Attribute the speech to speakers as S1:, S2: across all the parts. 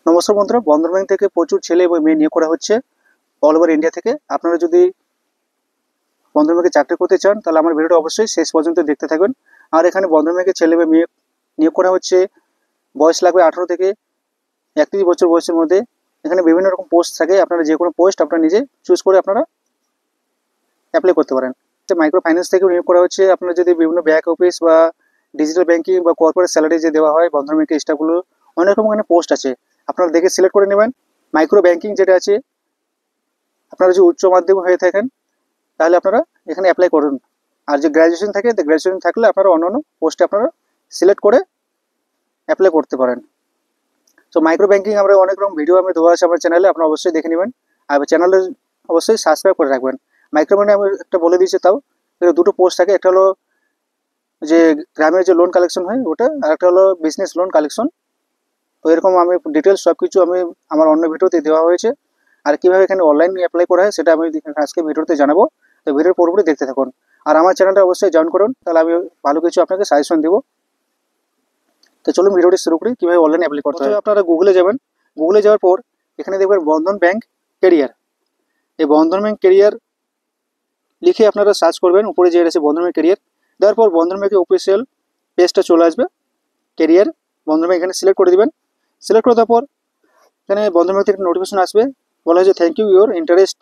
S1: নমস্কার বন্ধুরা, বন্ধন ব্যাংক থেকে প্রচুর ছেলে এবং মেয়ে নিয়োগ করা হচ্ছে অল ওভার ইন্ডিয়া থেকে। আপনারা যদি বন্ধন ব্যাংকে চাকরি করতে চান তাহলে আমার ভিডিওটা অবশ্যই শেষ পর্যন্ত দেখতে থাকবেন। আর এখানে বন্ধন ব্যাংকে ছেলে বা মেয়ে নিয়োগ করা হচ্ছে, বয়স লাগবে 18 থেকে 31 বছর বয়সের মধ্যে। এখানে বিভিন্ন রকম পোস্ট থাকে, আপনারা যে কোনো পোস্ট আপনারা নিজে চুজ করে আপনারা অ্যাপ্লাই করতে পারেন। মাইক্রো ফাইন্যান্স থেকে নিয়োগ করা হচ্ছে, আপনারা যদি বিভিন্ন ব্যাক অফিস বা ডিজিটাল ব্যাংকিং বা কর্পোরেট স্যালারি যে দেওয়া হয় বন্ধন ব্যাংকের স্টাফগুলো, অনেক রকম এখানে পোস্ট আছে, আপনারা দেখে সিলেক্ট করে নেবেন। মাইক্রো ব্যাংকিং যেটা আছে, আপনারা যদি উচ্চ মাধ্যমিক হয়ে থাকেন তাহলে আপনারা এখানে অ্যাপ্লাই করুন। আর যে গ্র্যাজুয়েশন থাকে, গ্র্যাজুয়েশন থাকলে আপনারা অন্যান্য পোস্টে আপনারা সিলেক্ট করে অ্যাপ্লাই করতে পারেন। তো মাইক্রো ব্যাংকিং আমরা অনেক রকম ভিডিও আমি দেওয়া আছে আমার চ্যানেলে, আপনারা অবশ্যই দেখে নেবেন। আর চ্যানেলে অবশ্যই সাবস্ক্রাইব করে রাখবেন। মাইক্রো মানে আমি একটা বলে দিয়েছি, তাও দুটো পোস্ট থাকে, একটা হলো যে গ্রামের যে লোন কালেকশন হয় ওটা, আর একটা হলো বিজনেস লোন কালেকশন। তো এরকম আমি ডিটেলস সব কিছু আমি আমার অন্য ভিডিওতে দেওয়া হয়েছে। আর কিভাবে এখানে অনলাইন অ্যাপ্লাই করা হয় সেটা আমি আজকে ভিডিওতে জানাবো। তো ভিডিওর পুরোপুরি দেখতে থাকুন। আর আমার চ্যানেলটা অবশ্যই জয়েন করুন, তাহলে আমি ভালো কিছু আপনাকে সাজেশন দেবো। তো চলুন ভিডিওটি শুরু করি কিভাবে অনলাইন অ্যাপ্লাই করতে হয়। আপনারা গুগলে যাবেন, গুগলে যাওয়ার পর এখানে দেখবেন বন্ধন ব্যাংক ক্যারিয়ার। এই বন্ধন ব্যাংক ক্যারিয়ার লিখে আপনারা সার্চ করবেন, উপরে যে আছে বন্ধন ব্যাংক ক্যারিয়ার। দেওয়ার পর বন্ধন ব্যাংকের অফিসিয়াল পেজটা চলে আসবে, ক্যারিয়ার বন্ধন ব্যাংক এখানে সিলেক্ট করে দিবেন। সিলেক্ট করে দেওয়ার পর এখানে বন্ধন ব্যাংক থেকে নোটিফিকেশন আসবে, বলা হয়েছে thank you your interest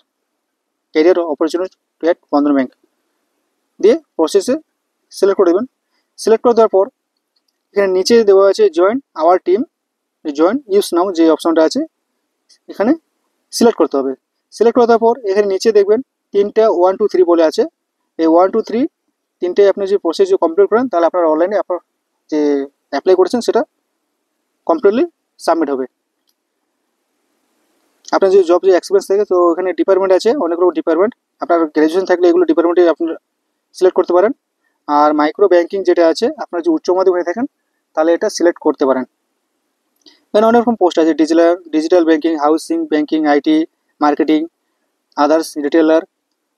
S1: career opportunity at Bandhan bank, দিয়ে প্রসেসে সিলেক্ট করে দেবেন। সিলেক্ট করে দেওয়ার পর এখানে নিচে দেওয়া আছে join our team, join us now যে অপশনটা আছে এখানে সিলেক্ট করতে হবে। সিলেক্ট করে দেওয়ার পর এখানে নিচে দেখবেন তিনটা 1 2 3 বলে আছে। এই 1 2 3 তিনটে আপনি যে প্রসেস কমপ্লিট করেন তাহলে আপনার অনলাইনে আপনার যে অ্যাপ্লাই করেছেন সেটা কমপ্লিটলি সাবমিট হবে। আপনার যে জব যে এক্সপিরিয়েন্স থাকে, তো এখানে ডিপার্টমেন্ট আছে, অনেক রকম ডিপার্টমেন্ট। আপনার গ্র্যাজুয়েশন থাকলে এগুলো ডিপার্টমেন্টে আপনারা সিলেক্ট করতে পারেন। আর মাইক্রো ব্যাংকিং যেটা আছে, আপনার যে উচ্চ মাধ্যমিক হয়ে থাকেন তাহলে এটা সিলেক্ট করতে পারেন। এখানে অনেক রকম পোস্ট আছে, digital banking, housing banking, IT, marketing, others, retailer,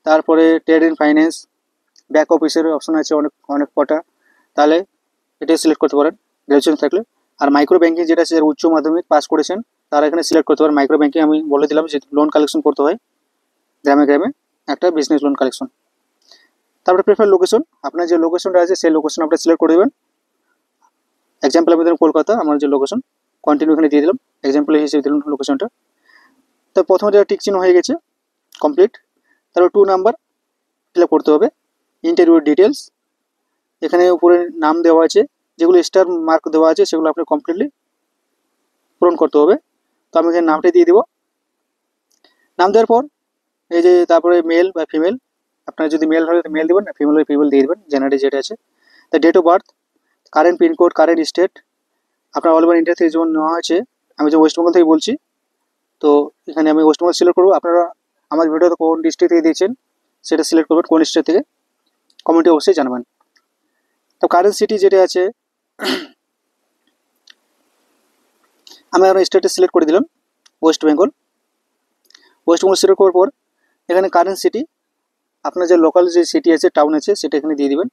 S1: তারপরে ট্রেড ইন ফাইন্যান্স, ব্যাক অফিসের অপশন আছে অনেক অনেক কটা, তাহলে এটাই সিলেক্ট করতে পারেন গ্র্যাজুয়েশন থাকলে। আর মাইক্রো ব্যাংকিং যেটা আছে, যারা উচ্চ মাধ্যমিক পাস করেছেন তারা এখানে সিলেক্ট করতে পারেন। মাইক্রো ব্যাংকিং আমি বলে দিলাম যে লোন কালেকশন করতে হয় গ্রামে গ্রামে, একটা বিজনেস লোন কালেকশন। তারপরে প্রেফার লোকেশন, আপনার যে লোকেশনটা আছে সেই লোকেশন আপনারা সিলেক্ট করে দেবেন। এক্সাম্পল আমি দিলাম কলকাতা, আমার যে লোকেশন, কন্টিনিউ এখানে দিয়ে দিলাম, এক্সাম্পল হিসেবে দিলাম লোকেশনটা। তো প্রথমে যেটা টিক চিহ্ন হয়ে গেছে কমপ্লিট। তারপর 2 নাম্বার ফিল আপ করতে হবে, ইন্টারভিউ ডিটেলস। এখানে উপরে নাম দেওয়া আছে, যেগুলো স্টার মার্ক দেওয়া আছে সেগুলো আপনার কমপ্লিটলি পূরণ করতে হবে। তো আমি এখানে নামটা দিয়ে দেবো। নাম দেওয়ার পর এই যে তারপরে মেল বা ফিমেল, আপনার যদি মেল হলে মেল দেবেন, ফিমেল হলে ফিমেল দিয়ে দেবেন, জেনারেল যেটা আছে। The date of birth, current pincode, current state, আপনার অল ওভার ইন্ডিয়া থেকে যেমন নেওয়া হয়েছে। আমি যে ওয়েস্ট বেঙ্গল থেকে বলছি, তো এখানে আমি ওয়েস্ট বেঙ্গল সিলেক্ট করবো। আপনারা আমার ভিডিওতে কোন ডিস্ট্রিক্ট থেকে দিয়েছেন সেটা সিলেক্ট করবেন, কোন ডিস্ট্রিক্ট থেকে কমেন্টে অবশ্যই জানাবেন। তো কারেন্ট সিটি যেটা আছে আমি আমার স্টেটে সিলেক্ট করে দিলাম West Bengal. West Bengal select করার পর এখানে কারেন্ট সিটি, আপনার যে লোকাল যে সিটি আছে, টাউন আছে, সেটা এখানে দিয়ে দিবেন।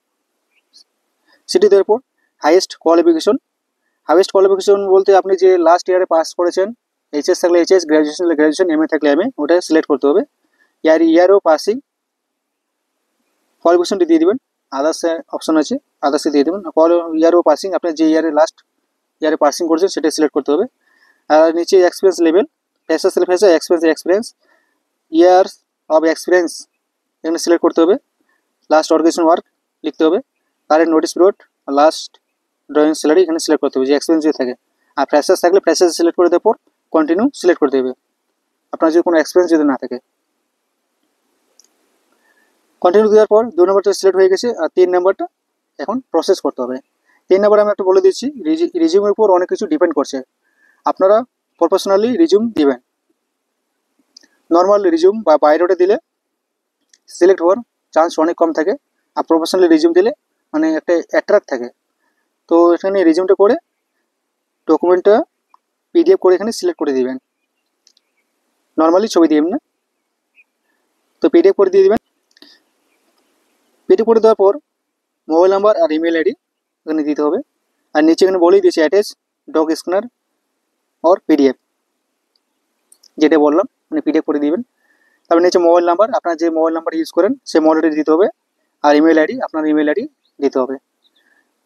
S1: সিটি দেওয়ার পর হাইয়েস্ট কোয়ালিফিকেশন, হাইয়েস্ট কোয়ালিফিকেশন বলতে আপনি যে লাস্ট ইয়ারে পাস করেছেন, এইচএস থাকলে এইচএস, গ্র্যাজুয়েশন থাকলে গ্র্যাজুয়েশন, এমএ থাকলে এমএ, ওটা সিলেক্ট করতে হবে। ইয়ারও পাসিং কোয়ালিফিকেশনটি দিয়ে দিবেন। আদার্স অপশন আছে, আদার্সে দিয়ে দেবেন। ইয়ারও পাসিং, আপনি যে লাস্ট ইয়ারে পাসিং করেছেন সেটা সিলেক্ট করতে হবে। আর নিচে experience level, freshers fresher, experience, years of experience এখানে সিলেক্ট করতে হবে। লাস্ট অর্গানাইজেশন ওয়ার্ক লিখতে হবে। Current notice period, last drawing salary এখানে সিলেক্ট করতে হবে যে এক্সপিরিয়েন্স যদি থাকে। আর ফ্রেশার্স থাকলে ফ্রেশার্স সিলেক্ট করে দেওয়ার পর কন্টিনিউ সিলেক্ট করতে হবে, আপনার যদি কোনো এক্সপিরিয়েন্স যদি না থাকে। কন্টিনিউ দেওয়ার পর 2 নম্বরটা সিলেক্ট হয়ে গেছে। আর 3 নম্বরটা এখন প্রসেস করতে হবে। 3 নম্বর আমি একটা বলে দিচ্ছি, রিজিউমের উপর অনেক কিছু ডিপেন্ড করছে। আপনারা প্রফেশনালি রিজিউম দিবেন। নর্মাল রিজিউম বা বায়োডাটা দিলে সিলেক্ট হওয়ার চান্স অনেক কম থাকে। আর প্রফেশনালি রিজিউম দিলে মানে একটা অ্যাট্রাক্ট থাকে। তো এখানে রিজিউমটা করে ডকুমেন্টটা পিডিএফ করে এখানে সিলেক্ট করে দিবেন, নর্মালি ছবি দিবেন না। তো পিডিএফ করে দিয়ে দিবেন। পিডিএফ করে দেওয়ার পর মোবাইল নাম্বার আর ইমেল আইডি এখানে দিতে হবে। আর নিচে এখানে বলেই দিয়েছে attach doc scanner or PDF, যেটা বললাম, মানে পিডিএফ করে দিবেন। তারপর নিচে মোবাইল নাম্বার, আপনার যে মোবাইল নাম্বার ইউজ করেন সেই মোবাইল আইডি দিতে হবে, আর ইমেল আইডি, আপনার ইমেল আইডি দিতে হবে।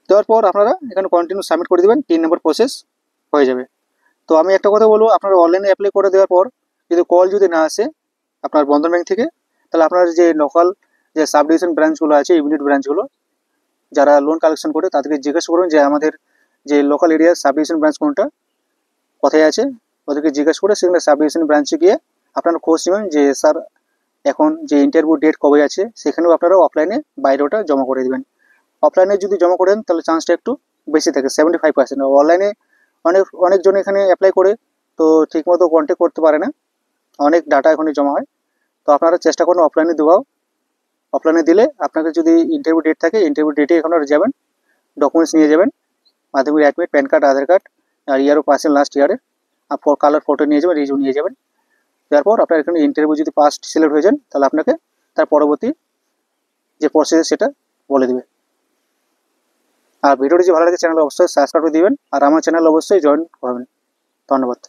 S1: দেওয়ার পর আপনারা এখানে কন্টিনিউ সাবমিট করে দিবেন, 3 নম্বর প্রসেস হয়ে যাবে। তো আমি একটা কথা বলবো, আপনারা অনলাইনে অ্যাপ্লাই করে দেওয়ার পর যদি কল যদি না আসে আপনার বন্ধন ব্যাংক থেকে, তাহলে আপনার যে লোকাল যে সাব ডিভিশন ব্রাঞ্চগুলো আছে, ইউনিট ব্রাঞ্চগুলো, যারা লোন কালেকশন করে তাদেরকে জিজ্ঞেস করুন যে আমাদের যে লোকাল এরিয়ার সাব ডিভিশন ব্রাঞ্চ কোনটা, কোথায় আছে, ওদেরকে জিজ্ঞেস করে সেখানে সাব ডিভিশন ব্রাঞ্চে গিয়ে আপনারা খোঁজ নেবেন যে স্যার এখন যে ইন্টারভিউ ডেট কবে আছে, সেখানেও আপনারা অফলাইনে বাইরেটা জমা করে দেবেন। অফলাইনে যদি জমা করেন তাহলে চান্সটা একটু বেশি থাকে, 75%। অনলাইনে অনেকজন এখানে অ্যাপ্লাই করে তো ঠিকমতো কন্ট্যাক্ট করতে পারে না, অনেক ডাটা এখানে জমা হয়। তো আপনারা চেষ্টা করুন অফলাইনে দেওয়াও। অফলাইনে দিলে আপনাকে যদি ইন্টারভিউ ডেট থাকে, ইন্টারভিউ ডেটে এখানে যাবেন, ডকুমেন্টস নিয়ে যাবেন, মাধ্যমিক অ্যাডমিট, প্যান কার্ড, আধার কার্ড, আর ইয়ারও পাচ্ছেন লাস্ট ইয়ারের, আর কালার ফটো নিয়ে যাবেন, রিজিউ নিয়ে যাবেন। তারপর আপনার এখানে ইন্টারভিউ যদি পাস্ট সিলেক্ট হয়ে যান তাহলে আপনাকে তার পরবর্তী যে প্রসেস সেটা বলে দেবে। আর ভিডিওটি যদি ভালো লাগে চ্যানেল অবশ্যই সাবস্ক্রাইব করে দিবেন, আর আমার চ্যানেল অবশ্যই জয়েন করবেন। ধন্যবাদ।